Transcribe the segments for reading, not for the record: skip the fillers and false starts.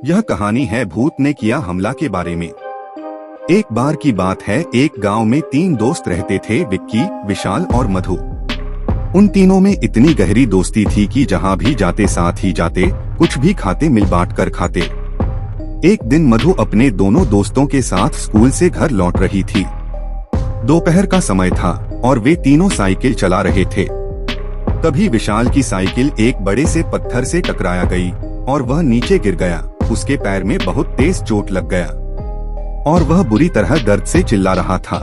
यह कहानी है भूत ने किया हमला के बारे में। एक बार की बात है, एक गांव में 3 दोस्त रहते थे, विक्की, विशाल और मधु। उन तीनों में इतनी गहरी दोस्ती थी कि जहां भी जाते साथ ही जाते, कुछ भी खाते मिल बांट कर खाते। एक दिन मधु अपने दोनों दोस्तों के साथ स्कूल से घर लौट रही थी। दोपहर का समय था और वे तीनों साइकिल चला रहे थे। तभी विशाल की साइकिल एक बड़े से पत्थर से टकराया गई और वह नीचे गिर गया। उसके पैर में बहुत तेज चोट लग गया और वह बुरी तरह दर्द से चिल्ला रहा था।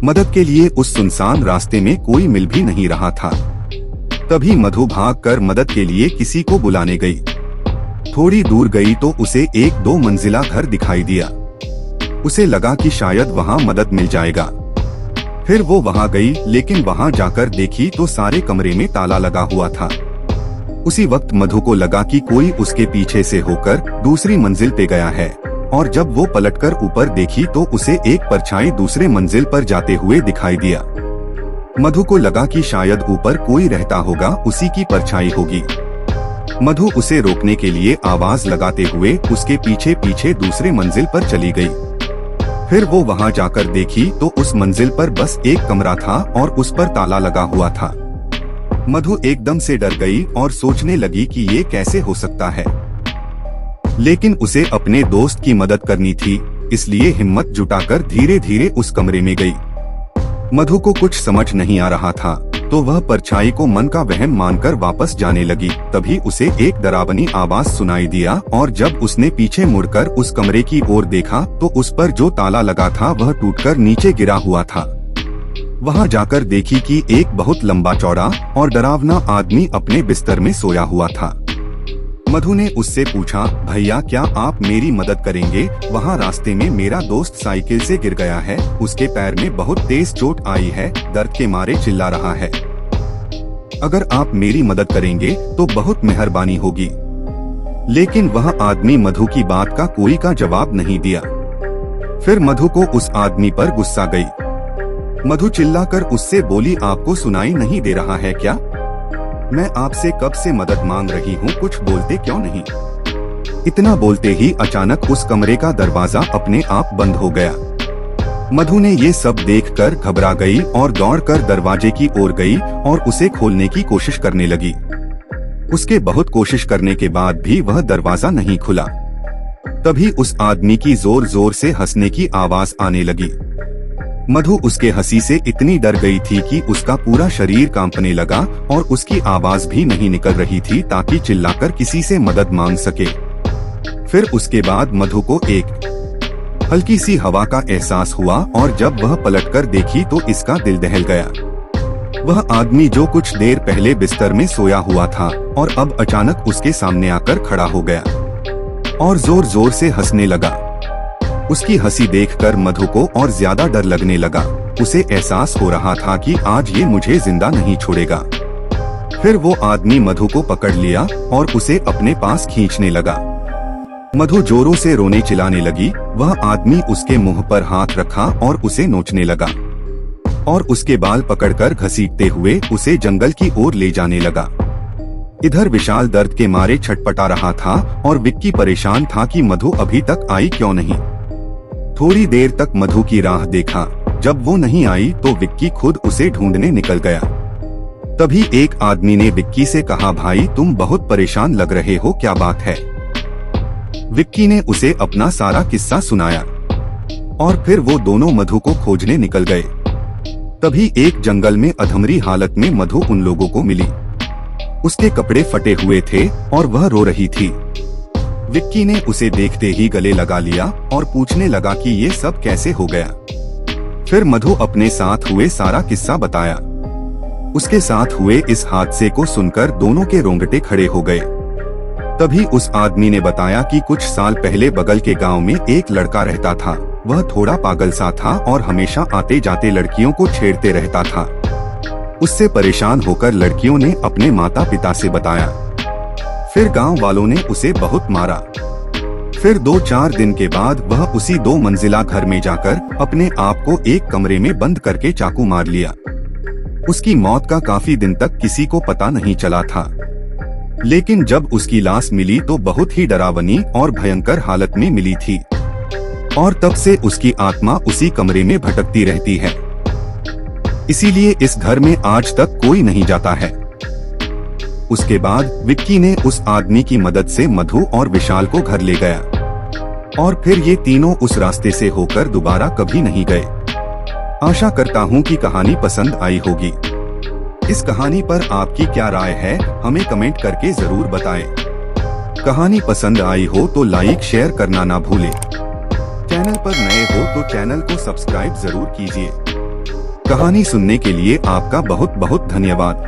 मदद के लिए उस सुनसान रास्ते में कोई मिल भी नहीं रहा था। तभी मधु भागकर मदद के लिए किसी को बुलाने गई। थोड़ी दूर गई तो उसे एक 2 मंजिला घर दिखाई दिया। उसे लगा कि शायद वहां मदद मिल जाएगा। फिर वो वहां गई, लेकिन वहां जाकर देखी तो सारे कमरे में ताला लगा हुआ था। उसी वक्त मधु को लगा कि कोई उसके पीछे से होकर दूसरी मंजिल पे गया है और जब वो पलटकर ऊपर देखी तो उसे एक परछाई दूसरे मंजिल पर जाते हुए दिखाई दिया। मधु को लगा कि शायद ऊपर कोई रहता होगा, उसी की परछाई होगी। मधु उसे रोकने के लिए आवाज लगाते हुए उसके पीछे पीछे दूसरे मंजिल पर चली गई। फिर वो वहां जाकर देखी तो उस मंजिल पर बस एक कमरा था और उस पर ताला लगा हुआ था। मधु एकदम से डर गई और सोचने लगी कि ये कैसे हो सकता है, लेकिन उसे अपने दोस्त की मदद करनी थी, इसलिए हिम्मत जुटाकर धीरे धीरे उस कमरे में गई। मधु को कुछ समझ नहीं आ रहा था तो वह परछाई को मन का वहम मानकर वापस जाने लगी। तभी उसे एक डरावनी आवाज सुनाई दिया और जब उसने पीछे मुड़कर उस कमरे की ओर देखा तो उस पर जो ताला लगा था वह टूटकर नीचे गिरा हुआ था। वहां जाकर देखी कि एक बहुत लंबा चौड़ा और डरावना आदमी अपने बिस्तर में सोया हुआ था। मधु ने उससे पूछा, भैया क्या आप मेरी मदद करेंगे? वहां रास्ते में मेरा दोस्त साइकिल से गिर गया है, उसके पैर में बहुत तेज चोट आई है, दर्द के मारे चिल्ला रहा है। अगर आप मेरी मदद करेंगे तो बहुत मेहरबानी होगी। लेकिन वह आदमी मधु की बात का जवाब नहीं दिया। फिर मधु को उस आदमी पर गुस्सा गई। मधु चिल्लाकर उससे बोली, आपको सुनाई नहीं दे रहा है क्या? मैं आपसे कब से मदद मांग रही हूँ, कुछ बोलते क्यों नहीं? इतना बोलते ही अचानक उस कमरे का दरवाजा अपने आप बंद हो गया। मधु ने ये सब देखकर घबरा गई और दौड़कर दरवाजे की ओर गई और उसे खोलने की कोशिश करने लगी। उसके बहुत कोशिश करने के बाद भी वह दरवाजा नहीं खुला। तभी उस आदमी की जोर जोर से हंसने की आवाज आने लगी। मधु उसके हंसी से इतनी डर गई थी कि उसका पूरा शरीर कांपने लगा और उसकी आवाज भी नहीं निकल रही थी ताकि चिल्लाकर किसी से मदद मांग सके। फिर उसके बाद मधु को एक हल्की सी हवा का एहसास हुआ और जब वह पलटकर देखी तो इसका दिल दहल गया। वह आदमी जो कुछ देर पहले बिस्तर में सोया हुआ था और अब अचानक उसके सामने आकर खड़ा हो गया और जोर जोर से हंसने लगा। उसकी हंसी देखकर मधु को और ज्यादा डर लगने लगा। उसे एहसास हो रहा था कि आज ये मुझे जिंदा नहीं छोड़ेगा। फिर वो आदमी मधु को पकड़ लिया और उसे अपने पास खींचने लगा। मधु जोरों से रोने चिल्लाने लगी। वह आदमी उसके मुंह पर हाथ रखा और उसे नोचने लगा और उसके बाल पकड़कर घसीटते हुए उसे जंगल की ओर ले जाने लगा। इधर विशाल दर्द के मारे छटपटा रहा था और विक्की परेशान था कि मधु अभी तक आई क्यों नहीं। थोड़ी देर तक मधु की राह देखा। जब वो नहीं आई तो विक्की खुद उसे ढूंढने निकल गया। तभी एक आदमी ने विक्की से कहा, भाई तुम बहुत परेशान लग रहे हो, क्या बात है? विक्की ने उसे अपना सारा किस्सा सुनाया और फिर वो दोनों मधु को खोजने निकल गए। तभी एक जंगल में अधमरी हालत में मधु उन लोगों को मिली। उसके कपड़े फटे हुए थे और वह रो रही थी। विक्की ने उसे देखते ही गले लगा लिया और पूछने लगा कि ये सब कैसे हो गया। फिर मधु अपने साथ हुए सारा किस्सा बताया। उसके साथ हुए इस हादसे को सुनकर दोनों के रोंगटे खड़े हो गए। तभी उस आदमी ने बताया कि कुछ साल पहले बगल के गांव में एक लड़का रहता था। वह थोड़ा पागल सा था और हमेशा आते जाते लड़कियों को छेड़ते रहता था। उससे परेशान होकर लड़कियों ने अपने माता पिता से बताया। फिर गांव वालों ने उसे बहुत मारा। फिर 2-4 दिन के बाद वह उसी 2 मंजिला घर में जाकर अपने आप को एक कमरे में बंद करके चाकू मार लिया। उसकी मौत का काफी दिन तक किसी को पता नहीं चला था। लेकिन जब उसकी लाश मिली तो बहुत ही डरावनी और भयंकर हालत में मिली थी और तब से उसकी आत्मा उसी कमरे में भटकती रहती है। इसीलिए इस घर में आज तक कोई नहीं जाता है। उसके बाद विक्की ने उस आदमी की मदद से मधु और विशाल को घर ले गया और फिर ये तीनों उस रास्ते से होकर दोबारा कभी नहीं गए। आशा करता हूँ कि कहानी पसंद आई होगी। इस कहानी पर आपकी क्या राय है हमें कमेंट करके जरूर बताएं। कहानी पसंद आई हो तो लाइक शेयर करना ना भूलें। चैनल पर नए हो तो चैनल को सब्सक्राइब जरूर कीजिए। कहानी सुनने के लिए आपका बहुत बहुत धन्यवाद।